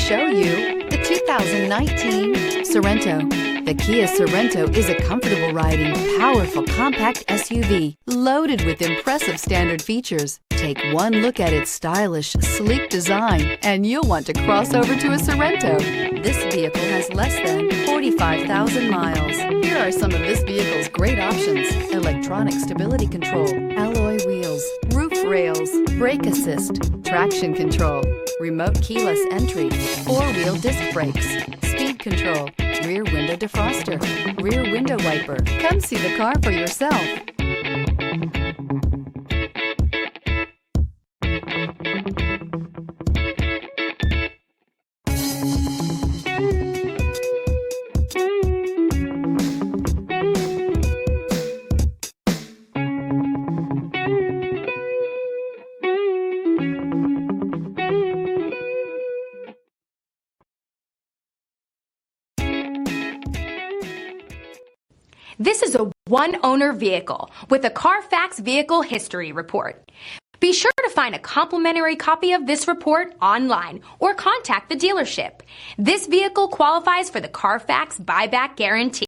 show you the 2019 Sorento. The Kia Sorento is a comfortable riding, powerful compact SUV loaded with impressive standard features. Take one look at its stylish, sleek design and you'll want to cross over to a Sorento. This vehicle has less than 45,000 miles. Here are some of this vehicle's great options: electronic stability control, alloy wheels, roof rails, brake assist, traction control, remote keyless entry, four-wheel disc brakes, speed control, rear window defroster, rear window wiper. Come see the car for yourself. This is a one-owner vehicle with a Carfax Vehicle History Report. Be sure to find a complimentary copy of this report online or contact the dealership. This vehicle qualifies for the Carfax Buyback Guarantee.